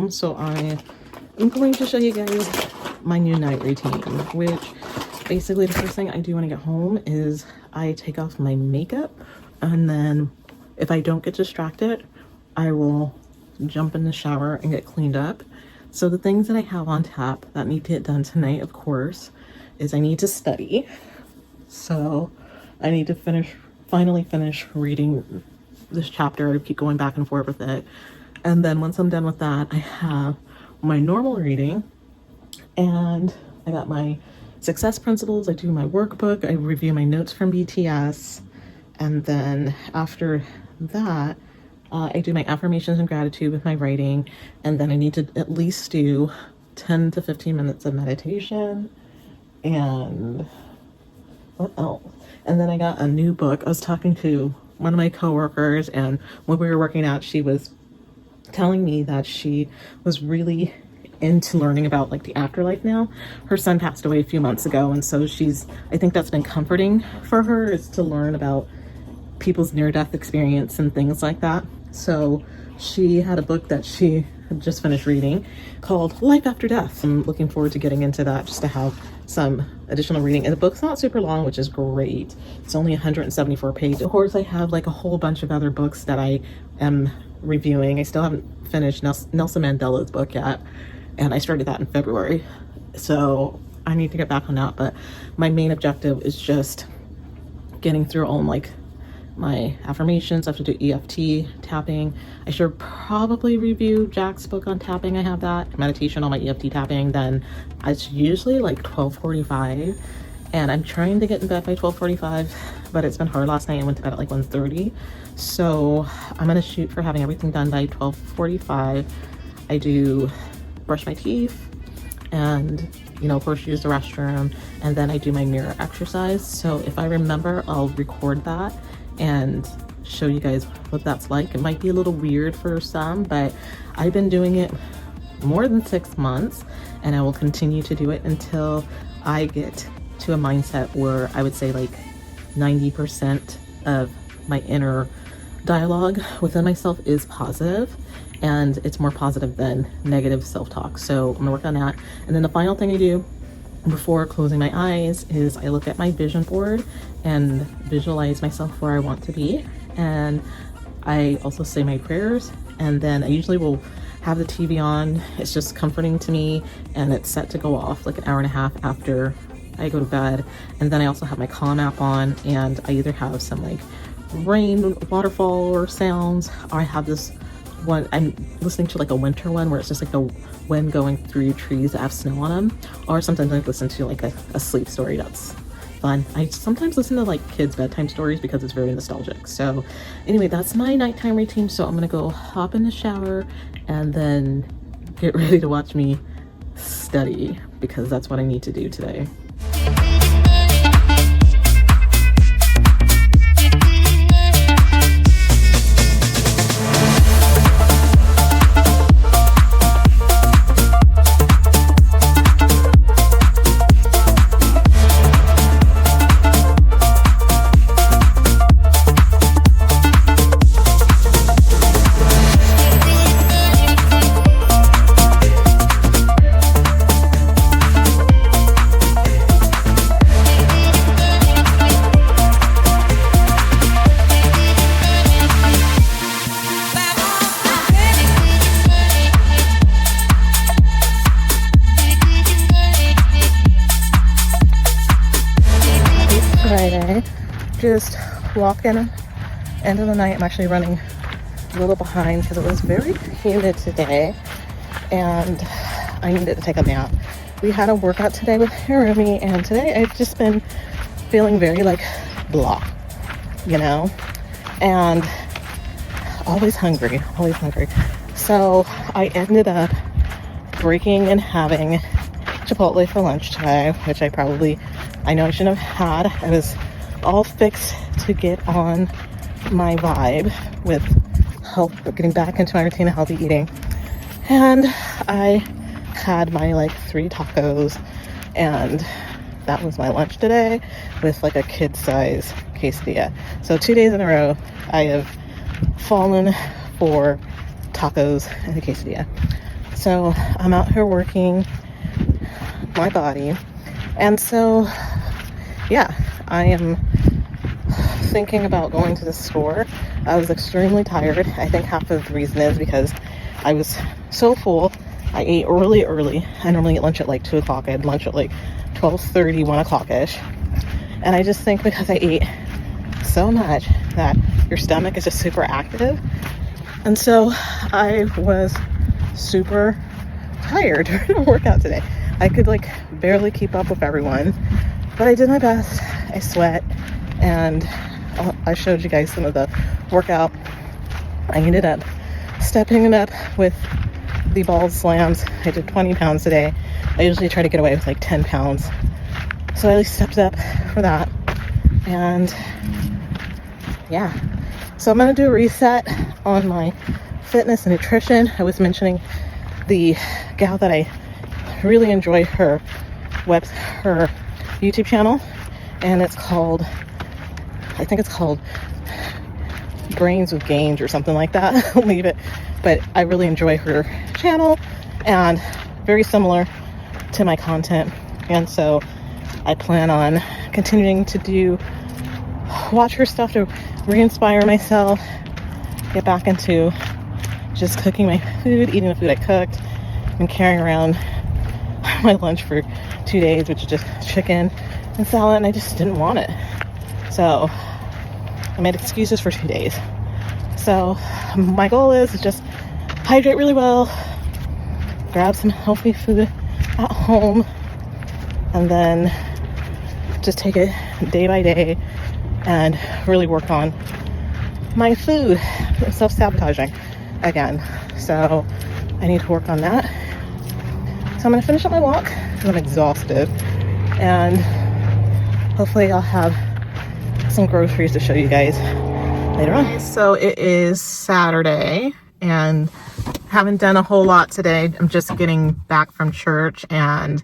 home, so I am going to show you guys my new night routine, which basically the first thing I do when I get home is I take off my makeup, and then if I don't get distracted, I will jump in the shower and get cleaned up. So the things that I have on tap that need to get done tonight, of course, is I need to study. So I need to finally finish reading this chapter. I keep going back and forth with it. And then once I'm done with that, I have my normal reading, and I got my success principles. I do my workbook. I review my notes from BTS. And then after that, I do my affirmations and gratitude with my writing. And then I need to at least do 10 to 15 minutes of meditation. And what else? And then I got a new book. I was talking to one of my coworkers, and when we were working out, she was telling me that she was really into learning about like the afterlife now. Her son passed away a few months ago, and so I think that's been comforting for her, is to learn about people's near-death experience and things like that. So she had a book that she had just finished reading called Life After Death. I'm looking forward to getting into that, just to have some additional reading. And the book's not super long, which is great. It's only 174 pages. Of course, I have like a whole bunch of other books that I am reviewing. I still haven't finished Nelson Mandela's book yet, and I started that in February. So I need to get back on that. But my main objective is just getting through all my affirmations. I have to do EFT tapping. I should probably review Jack's book on tapping. I have that meditation on my EFT tapping. Then it's usually like 12:45, and I'm trying to get in bed by 12:45, but it's been hard. Last night I went to bed at like 1:30, so I'm gonna shoot for having everything done by 12:45. I do brush my teeth and, you know, of course use the restroom, and then I do my mirror exercise. So if I remember, I'll record that and show you guys what that's like. It might be a little weird for some, but I've been doing it more than 6 months, and I will continue to do it until I get to a mindset where I would say like 90% of my inner dialogue within myself is positive, and it's more positive than negative self-talk. So I'm gonna work on that. And then the final thing I do before closing my eyes is I look at my vision board and visualize myself where I want to be. And I also say my prayers, and then I usually will have the TV on. It's just comforting to me, and it's set to go off like an hour and a half after I go to bed. And then I also have my Calm app on, and I either have some like rain, waterfall or sounds, or I have this one, I'm listening to like a winter one where it's just like the wind going through trees that have snow on them. Or sometimes I listen to like a sleep story. That's fun. I sometimes listen to like kids' bedtime stories because it's very nostalgic. So anyway, that's my nighttime routine. So I'm gonna go hop in the shower and then get ready to watch me study, because that's what I need to do today. Friday, just walking into the night. I'm actually running a little behind because it was very humid today, and I needed to take a nap. We had a workout today with Harumi, and today I've just been feeling very like blah, you know, and always hungry. So I ended up breaking and having Chipotle for lunch today, which I know I shouldn't have had. I was all fixed to get on my vibe with health, getting back into my routine of healthy eating. And I had my like 3 tacos, and that was my lunch today with like a kid-size quesadilla. So 2 days in a row, I have fallen for tacos and a quesadilla. So I'm out here working my body. And so, yeah, I am thinking about going to the store. I was extremely tired. I think half of the reason is because I was so full. I ate really early. I normally eat lunch at like 2 o'clock. I had lunch at like 12:30, 1 o'clock-ish. And I just think because I ate so much that your stomach is just super active. And so I was super tired during the workout today. I could like barely keep up with everyone, but I did my best. I sweat, and I showed you guys some of the workout. I ended up stepping it up with the ball slams. I did 20 pounds today. I usually try to get away with like 10 pounds. So I at least stepped up for that. And yeah, so I'm going to do a reset on my fitness and nutrition. I was mentioning the gal that I really enjoy her YouTube channel, and it's called, I think it's called Brains with Gains or something like that. I'll leave it, but I really enjoy her channel and very similar to my content, and so I plan on continuing to watch her stuff to re-inspire myself, get back into just cooking my food, eating the food I cooked, and carrying around my lunch for 2 days, which is just chicken and salad, and I just didn't want it. So I made excuses for 2 days. So my goal is to just hydrate really well, grab some healthy food at home, and then just take it day by day and really work on my food. Self-sabotaging again. So I need to work on that. So I'm going to finish up my walk because I'm exhausted, and hopefully I'll have some groceries to show you guys later on. So it is Saturday and haven't done a whole lot today. I'm just getting back from church, and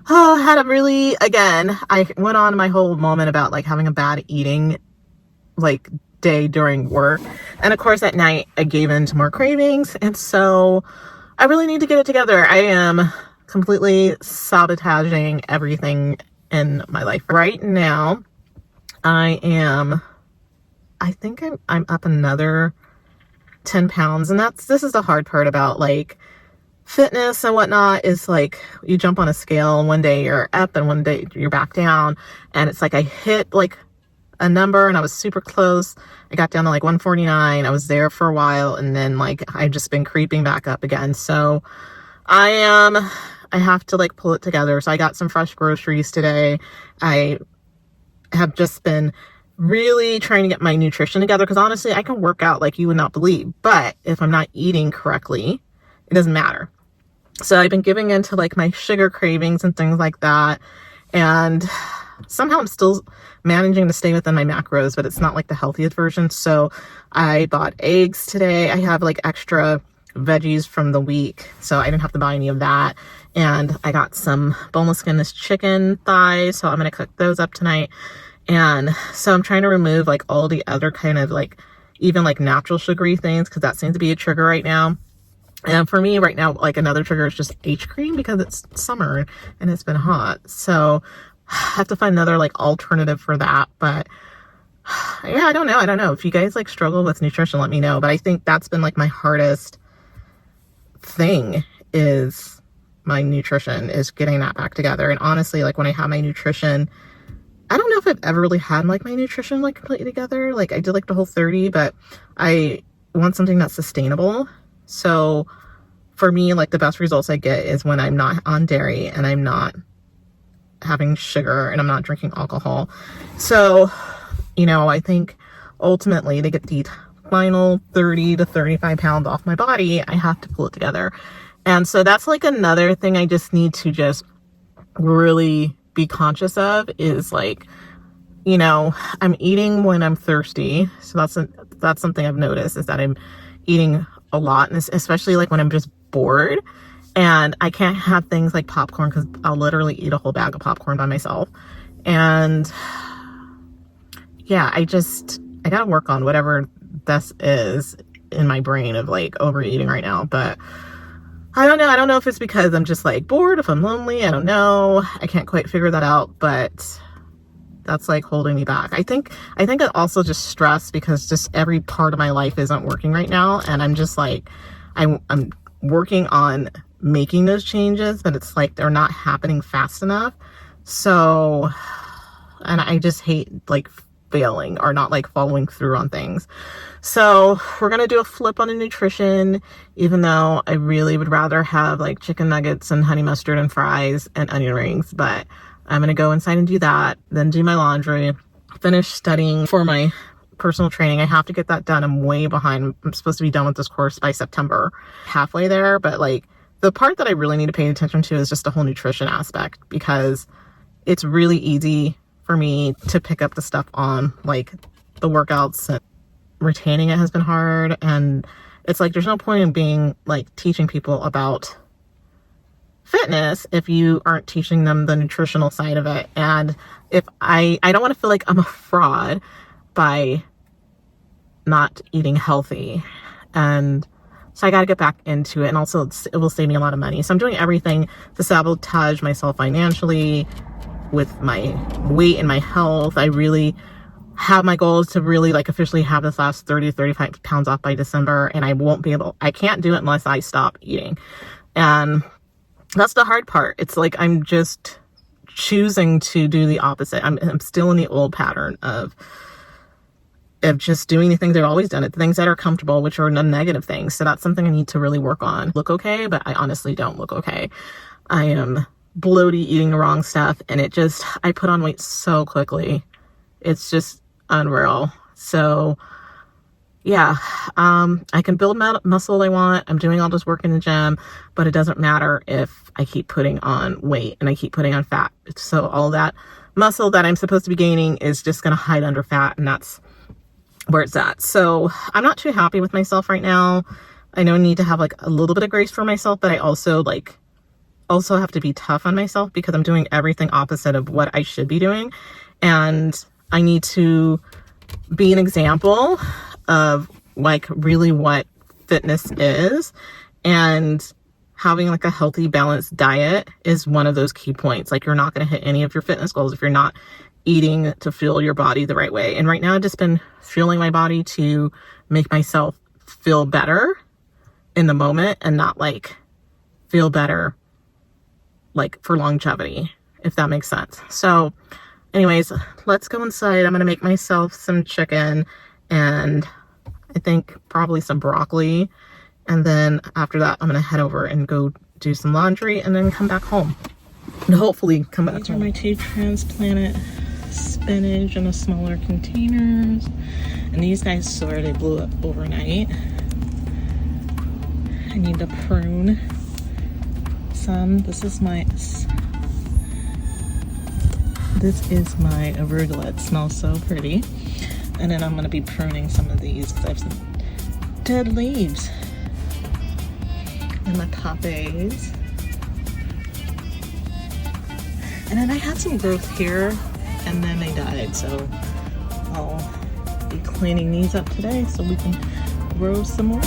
had a really, again, I went on my whole moment about like having a bad eating like day during work, and of course at night I gave in to more cravings, and so I really need to get it together. I am completely sabotaging everything in my life right now. I think I'm up another 10 pounds, and this is the hard part about like fitness and whatnot, is like you jump on a scale and one day you're up and one day you're back down, and it's like I hit like a number and I was super close. I got down to like 149. I was there for a while, and then like I've just been creeping back up again. So I have to like pull it together. So I got some fresh groceries today. I have just been really trying to get my nutrition together, because honestly I can work out like you would not believe, but if I'm not eating correctly, it doesn't matter. So I've been giving into like my sugar cravings and things like that, and somehow I'm still managing to stay within my macros, but it's not like the healthiest version. So I bought eggs today. I have like extra veggies from the week, so I didn't have to buy any of that. And I got some boneless skinless chicken thighs, so I'm going to cook those up tonight. And so I'm trying to remove like all the other kind of like even like natural sugary things, because that seems to be a trigger right now. And for me right now, like another trigger is just H cream, because it's summer and it's been hot. So I have to find another like alternative for that. But yeah, I don't know. If you guys like struggle with nutrition, let me know. But I think that's been like my hardest thing, is my nutrition, is getting that back together. And honestly, like when I have my nutrition, I don't know if I've ever really had like my nutrition like completely together. Like I did like the Whole30, but I want something that's sustainable. So for me, like the best results I get is when I'm not on dairy and I'm not having sugar and I'm not drinking alcohol. So, you know, I think ultimately to get the final 30 to 35 pounds off my body, I have to pull it together. And so that's like another thing I just need to just really be conscious of, is like, you know, I'm eating when I'm thirsty. So that's something I've noticed, is that I'm eating a lot, and especially like when I'm just bored, and I can't have things like popcorn, because I'll literally eat a whole bag of popcorn by myself. And yeah, I gotta work on whatever this is in my brain of like overeating right now. But I don't know. I don't know if it's because I'm just like bored, if I'm lonely. I don't know. I can't quite figure that out, but that's like holding me back. I think it also just stress because just every part of my life isn't working right now. And I'm just like, I'm working on making those changes, but it's like they're not happening fast enough. So, and I just hate like failing or not like following through on things. So we're going to do a flip on the nutrition, even though I really would rather have like chicken nuggets and honey mustard and fries and onion rings, but I'm going to go inside and do that, then do my laundry, finish studying for my personal training. I have to get that done. I'm way behind. I'm supposed to be done with this course by September, halfway there. But like the part that I really need to pay attention to is just the whole nutrition aspect, because it's really easy for me to pick up the stuff on like the workouts, and retaining it has been hard. And it's like, there's no point in being like teaching people about fitness if you aren't teaching them the nutritional side of it. And if I don't want to feel like I'm a fraud by not eating healthy. And so I got to get back into it. And also it will save me a lot of money. So I'm doing everything to sabotage myself financially with my weight and my health. I really have my goal is to really like officially have this last 30 to 35 pounds off by December. And I can't do it unless I stop eating. And that's the hard part. It's like I'm just choosing to do the opposite. I'm still in the old pattern of just doing the things I've always done, the things that are comfortable, which are the negative things. So that's something I need to really work on. Look okay, but I honestly don't look okay. I am bloated, eating the wrong stuff, and I put on weight so quickly. It's just unreal. So yeah, I can build muscle I want. I'm doing all this work in the gym, but it doesn't matter if I keep putting on weight and I keep putting on fat. So all that muscle that I'm supposed to be gaining is just going to hide under fat, and that's where it's at. So I'm not too happy with myself right now. I know I need to have like a little bit of grace for myself, but I also have to be tough on myself because I'm doing everything opposite of what I should be doing. And I need to be an example of like really what fitness is, and having like a healthy, balanced diet is one of those key points. Like, you're not going to hit any of your fitness goals if you're not eating to fuel your body the right way. And right now I've just been fueling my body to make myself feel better in the moment and not like feel better like for longevity, if that makes sense. So anyways, let's go inside. I'm going to make myself some chicken and I think probably some broccoli. And then after that, I'm going to head over and go do some laundry and then come back home. And hopefully come back home. These are my 2 transplanted spinach in the smaller containers. And these guys swear they blew up overnight. I need to prune some. This is my arugula. It smells so pretty. And then I'm going to be pruning some of these because I have some dead leaves. And my poppies. And then I had some growth here and then they died. So I'll be cleaning these up today so we can grow some more.